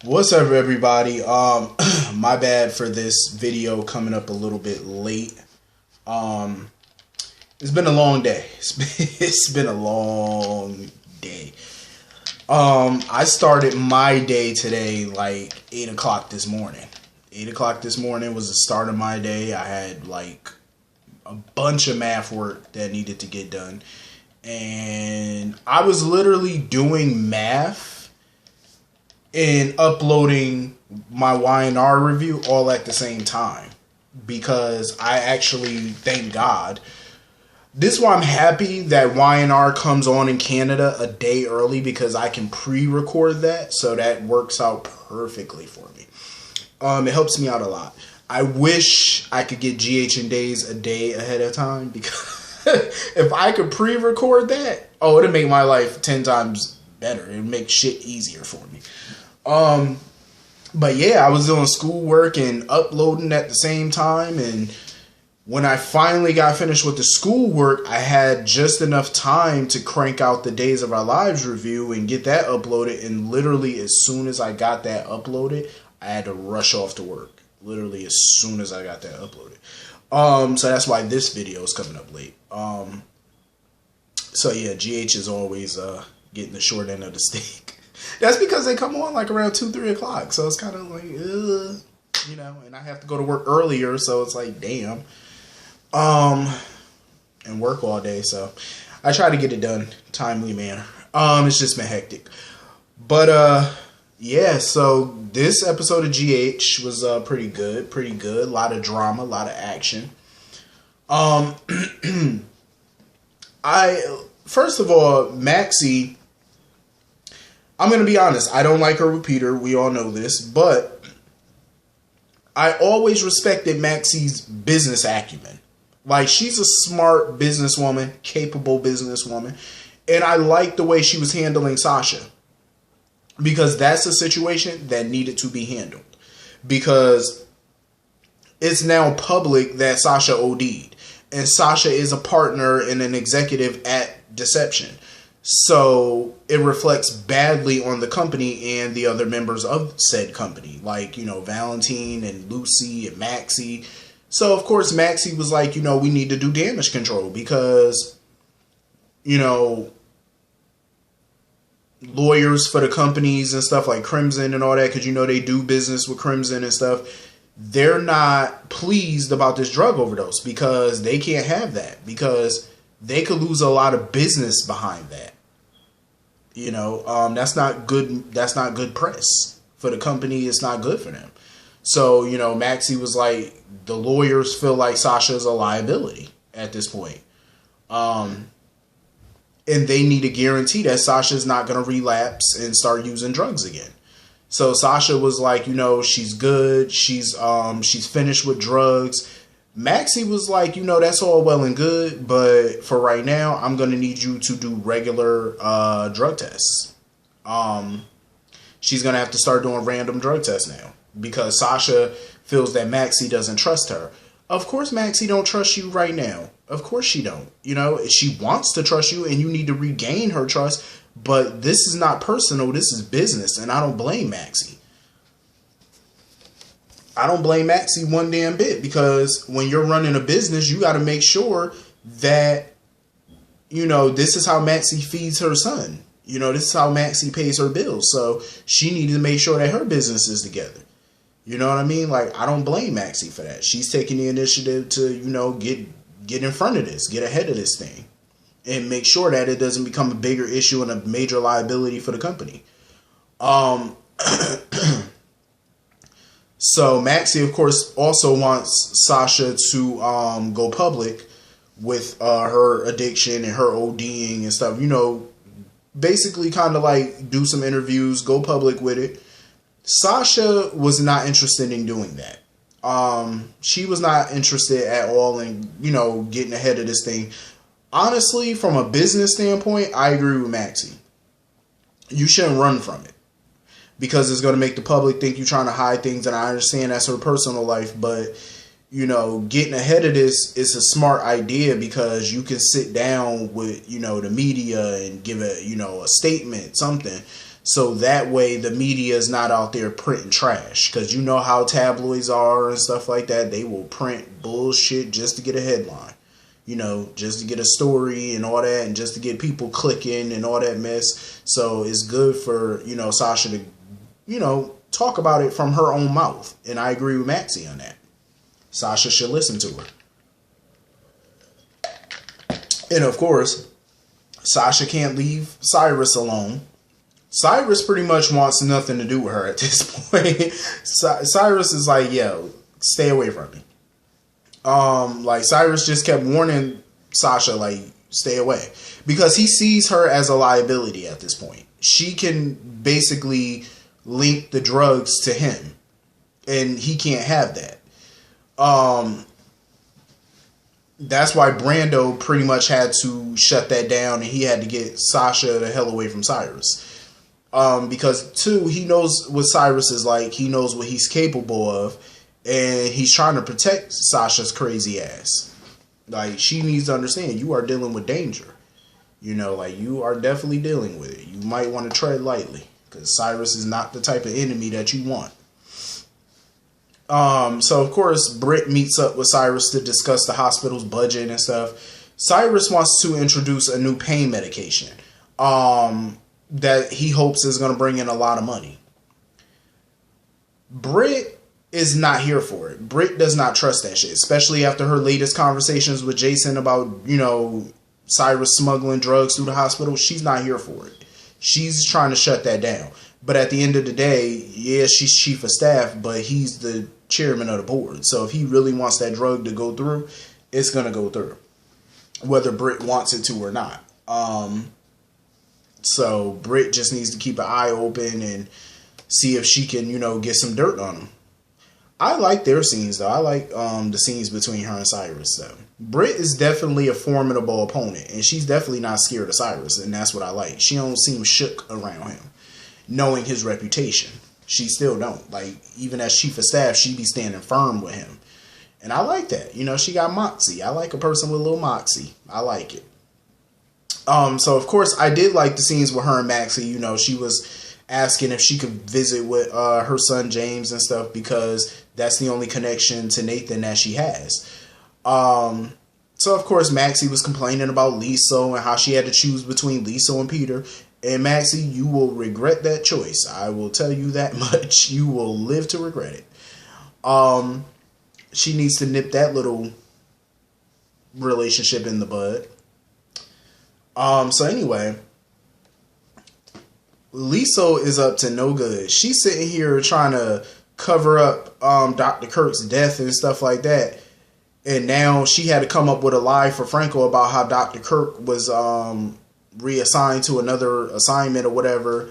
What's up, everybody? My bad for this video coming up a little bit late. It's been a long day. It's been a long day. I started my day today like 8 o'clock this morning. 8 o'clock this morning was the start of my day. I had like a bunch of math work that needed to get done. And I was literally doing math and uploading my Y&R review all at the same time, because I actually, thank God, this is why I'm happy that Y&R comes on in Canada a day early, because I can pre-record that, so that works out perfectly for me. It helps me out a lot. I wish I could get GH and Days a day ahead of time, because if I could pre-record that, it'd make my life 10 times better. It'd make shit easier for me. But yeah, I was doing schoolwork and uploading at the same time, and when I finally got finished with the schoolwork, I had just enough time to crank out the Days of Our Lives review and get that uploaded, and literally as soon as I got that uploaded, I had to rush off to work. Literally as soon as I got that uploaded. So that's why this video is coming up late. So yeah, GH is always getting the short end of the stick. That's because they come on like around 2-3 o'clock. So it's kind of like, and I have to go to work earlier. So it's like, damn. And work all day. So I try to get it done timely manner. It's just been hectic. But, yeah, so this episode of GH was pretty good. Pretty good. A lot of drama, a lot of action. First of all, Maxie, I'm going to be honest, I don't like her with Peter. We all know this. But I always respected Maxie's business acumen. Like, she's a smart businesswoman, capable businesswoman. And I like the way she was handling Sasha. Because that's a situation that needed to be handled. Because it's now public that Sasha OD'd. And Sasha is a partner and an executive at Deception. So it reflects badly on the company and the other members of said company. Like, Valentine and Lucy and Maxie. So, of course, Maxie was like, we need to do damage control. Because, lawyers for the companies and stuff like Crimson and all that, because they do business with Crimson and stuff, they're not pleased about this drug overdose, because they can't have that, because they could lose a lot of business behind that. That's not good press for the company. It's not good for them. So, Maxie was like, the lawyers feel like Sasha's a liability at this point. And they need a guarantee that Sasha's not going to relapse and start using drugs again. So Sasha was like, she's good. She's finished with drugs. Maxie was like, that's all well and good, but for right now, I'm going to need you to do regular drug tests. She's going to have to start doing random drug tests now, because Sasha feels that Maxie doesn't trust her. Of course, Maxie don't trust you right now. Of course she don't. She wants to trust you, and you need to regain her trust. But this is not personal. This is business, and I don't blame Maxie. I don't blame Maxie one damn bit, because when you're running a business, you got to make sure that, this is how Maxie feeds her son. This is how Maxie pays her bills. So she needed to make sure that her business is together. You know what I mean? Like, I don't blame Maxie for that. She's taking the initiative to, get in front of this, get ahead of this thing, and make sure that it doesn't become a bigger issue and a major liability for the company. So Maxie, of course, also wants Sasha to go public with her addiction and her ODing and stuff. Basically kind of like do some interviews, go public with it. Sasha was not interested in doing that. She was not interested at all in, getting ahead of this thing. Honestly, from a business standpoint, I agree with Maxie. You shouldn't run from it, because it's going to make the public think you're trying to hide things, and I understand that's her personal life, but, getting ahead of this is a smart idea, because you can sit down with, the media and give a statement, something, So that way the media is not out there printing trash. Because you know how tabloids are and stuff like that. They will print bullshit just to get a headline. You know, just to get a story and all that. And just to get people clicking and all that mess. So it's good for, you know, Sasha to, you know, talk about it from her own mouth. And I agree with Maxie on that. Sasha should listen to her. And of course, Sasha can't leave Cyrus alone. Cyrus pretty much wants nothing to do with her at this point. Cyrus is like, yo, stay away from me. Like Cyrus just kept warning Sasha, like, stay away. Because he sees her as a liability at this point. She can basically link the drugs to him. And he can't have that. That's why Brando pretty much had to shut that down, and he had to get Sasha the hell away from Cyrus. Because two, he knows what Cyrus is like. He knows what he's capable of, and he's trying to protect Sasha's crazy ass. Like, she needs to understand, you are dealing with danger. You know, like, you are definitely dealing with it. You might want to tread lightly, because Cyrus is not the type of enemy that you want. So of course, Britt meets up with Cyrus to discuss the hospital's budget and stuff. Cyrus wants to introduce a new pain medication, that he hopes is going to bring in a lot of money. Britt is not here for it. Britt does not trust that shit, especially after her latest conversations with Jason about, you know, Cyrus smuggling drugs through the hospital. She's not here for it. She's trying to shut that down. But at the end of the day, yeah, she's chief of staff, but he's the chairman of the board. So if he really wants that drug to go through, it's going to go through, whether Britt wants it to or not. So Britt just needs to keep an eye open and see if she can, you know, get some dirt on him. I like their scenes, though. I like the scenes between her and Cyrus, though. Britt is definitely a formidable opponent, and she's definitely not scared of Cyrus, and that's what I like. She don't seem shook around him, knowing his reputation. She still don't. Like, even as chief of staff, she be standing firm with him. And I like that. You know, she got moxie. I like a person with a little moxie. I like it. So, of course, I did like the scenes with her and Maxie. You know, she was asking if she could visit with her son James and stuff, because that's the only connection to Nathan that she has. So, of course, Maxie was complaining about Liso and how she had to choose between Liso and Peter. And Maxie, you will regret that choice. I will tell you that much. You will live to regret it. She needs to nip that little relationship in the bud. So anyway, Liso is up to no good. She's sitting here trying to cover up Dr. Kirk's death and stuff like that. And now she had to come up with a lie for Franco about how Dr. Kirk was reassigned to another assignment or whatever.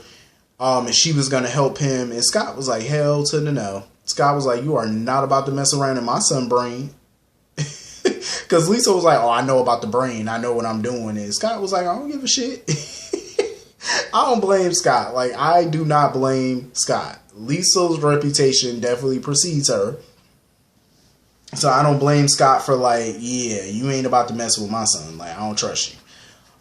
And she was going to help him. And Scott was like, hell to the no. Scott was like, you are not about to mess around in my son brain. Because Lisa was like, oh, I know about the brain. I know what I'm doing. And Scott was like, I don't give a shit. I don't blame Scott. Like, I do not blame Scott. Lisa's reputation definitely precedes her. So I don't blame Scott for like, yeah, you ain't about to mess with my son. Like, I don't trust you.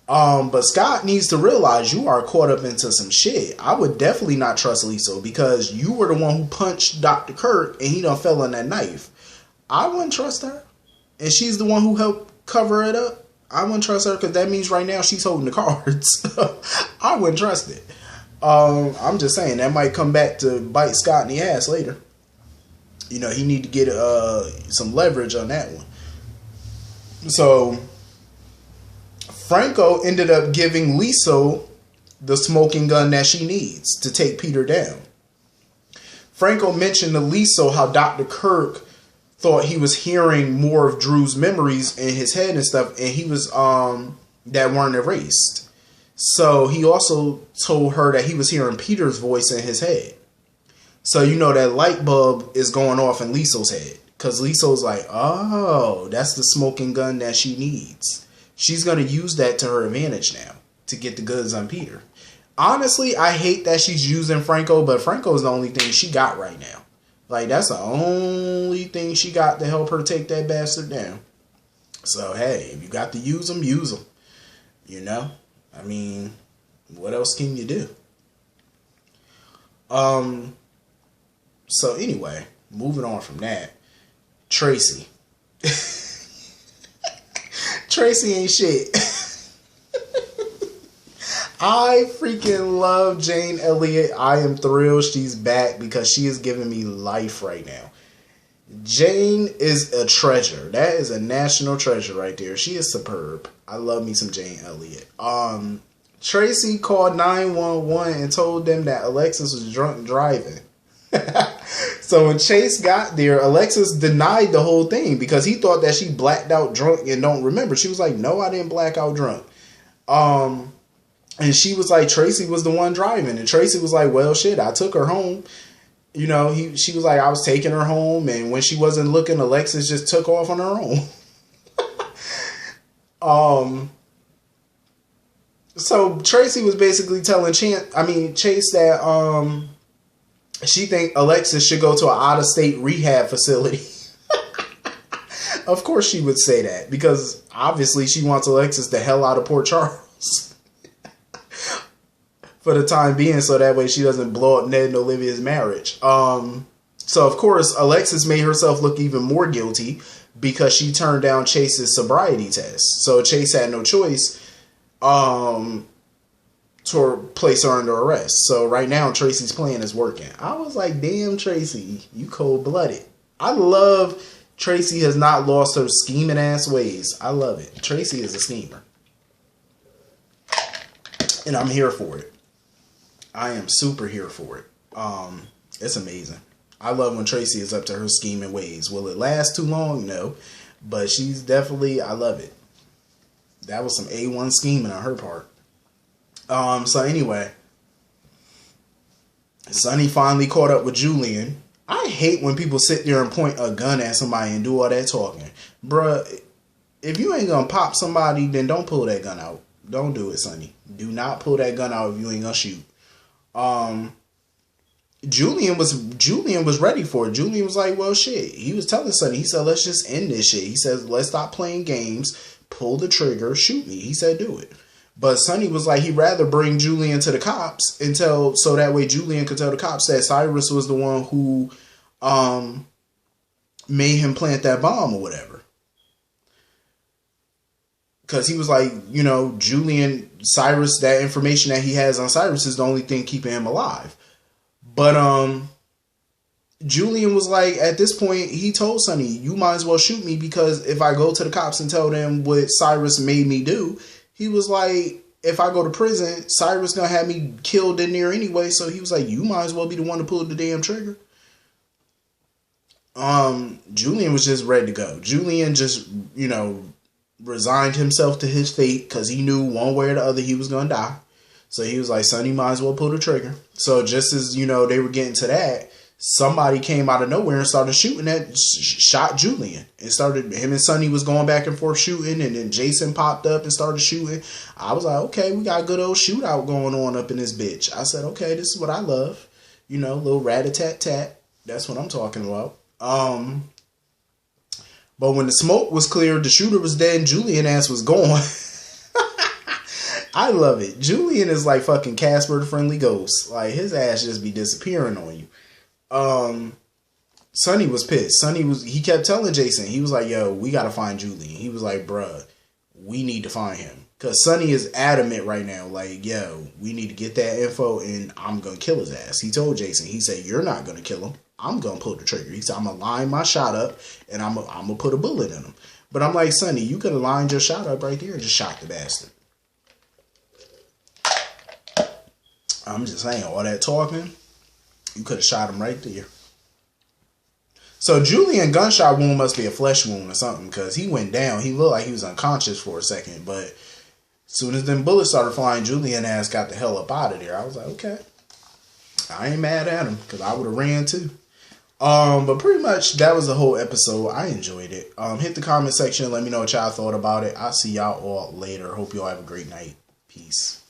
But Scott needs to realize you are caught up into some shit. I would definitely not trust Lisa, because you were the one who punched Dr. Kirk and he done fell on that knife. I wouldn't trust her. And she's the one who helped cover it up. I wouldn't trust her, because that means right now she's holding the cards. I wouldn't trust it. I'm just saying that might come back to bite Scott in the ass later. You know, he need to get some leverage on that one. So Franco ended up giving Liso the smoking gun that she needs to take Peter down. Franco mentioned to Liso how Dr. Kirk thought he was hearing more of Drew's memories in his head and stuff, and he was that weren't erased. So he also told her that he was hearing Peter's voice in his head. So you know that light bulb is going off in Liso's head, because Liso's like, oh, that's the smoking gun that she needs. She's going to use that to her advantage now to get the goods on Peter. Honestly, I hate that she's using Franco, but Franco's the only thing she got right now. Like, that's the only thing she got to help her take that bastard down. So, hey, if you got to use them, use them. You know? I mean, what else can you do? So anyway, moving on from that, Tracy. Tracy ain't shit. I freaking love Jane Elliott. I am thrilled she's back because she is giving me life right now. Jane is a treasure. That is a national treasure right there. She is superb. I love me some Jane Elliott. Tracy called 911 and told them that Alexis was drunk driving. So when Chase got there, Alexis denied the whole thing because he thought that she blacked out drunk and don't remember. She was like, no, I didn't black out drunk. And she was like, Tracy was the one driving. And Tracy was like, well, shit, I took her home. You know, she was like, I was taking her home. And when she wasn't looking, Alexis just took off on her own. So Tracy was basically telling Chase that she think Alexis should go to an out-of-state rehab facility. Of course she would say that because obviously she wants Alexis the hell out of Port Charles. For the time being, so that way she doesn't blow up Ned and Olivia's marriage. So of course Alexis made herself look even more guilty because she turned down Chase's sobriety test. So Chase had no choice to place her under arrest. So right now Tracy's plan is working. I was like, damn Tracy, you cold-blooded. I love Tracy has not lost her scheming ass ways. I love it. Tracy is a schemer. And I'm here for it. I am super here for it. It's amazing. I love when Tracy is up to her scheming ways. Will it last too long? No. But she's definitely, I love it. That was some A1 scheming on her part. So anyway, Sonny finally caught up with Julian. I hate when people sit there and point a gun at somebody and do all that talking. Bruh, if you ain't gonna pop somebody, then don't pull that gun out. Don't do it, Sonny. Do not pull that gun out if you ain't gonna shoot. Julian was ready for it. Julian was like, well, shit. He was telling Sonny, he said, let's just end this shit. He says, let's stop playing games, pull the trigger, shoot me. He said, do it. But Sonny was like, he'd rather bring Julian to the cops so that way Julian could tell the cops that Cyrus was the one who made him plant that bomb or whatever. Because he was like, you know, Cyrus, that information that he has on Cyrus is the only thing keeping him alive. But Julian was like, at this point, he told Sonny, you might as well shoot me because if I go to the cops and tell them what Cyrus made me do, he was like, if I go to prison, Cyrus gonna have me killed in there anyway. So he was like, you might as well be the one to pull the damn trigger. Julian was just ready to go. Julian just, you know, resigned himself to his fate because he knew one way or the other he was going to die. So he was like, Sonny might as well pull the trigger. So just as, you know, they were getting to that, somebody came out of nowhere and started shooting shot Julian. Him and Sonny was going back and forth shooting, and then Jason popped up and started shooting. I was like, okay, we got a good old shootout going on up in this bitch. I said, okay, this is what I love. You know, little rat-a-tat-tat. That's what I'm talking about. But when the smoke was cleared, the shooter was dead and Julian ass was gone. I love it. Julian is like fucking Casper the Friendly Ghost. Like, his ass just be disappearing on you. Sonny was pissed. He kept telling Jason, he was like, yo, we gotta find Julian. He was like, bruh, we need to find him. Because Sonny is adamant right now, like, yo, we need to get that info and I'm gonna kill his ass. He told Jason, he said, you're not gonna kill him. I'm going to pull the trigger. He said, I'm going to line my shot up and I'm going to put a bullet in him. But I'm like, Sonny, you could have lined your shot up right there and just shot the bastard. I'm just saying, all that talking, you could have shot him right there. So Julian gunshot wound must be a flesh wound or something because he went down. He looked like he was unconscious for a second. But as soon as them bullets started flying, Julian ass got the hell up out of there. I was like, okay. I ain't mad at him because I would have ran too. But pretty much that was the whole episode. I enjoyed it. Hit the comment section. Let me know what y'all thought about it. I'll see y'all all later. Hope y'all have a great night. Peace.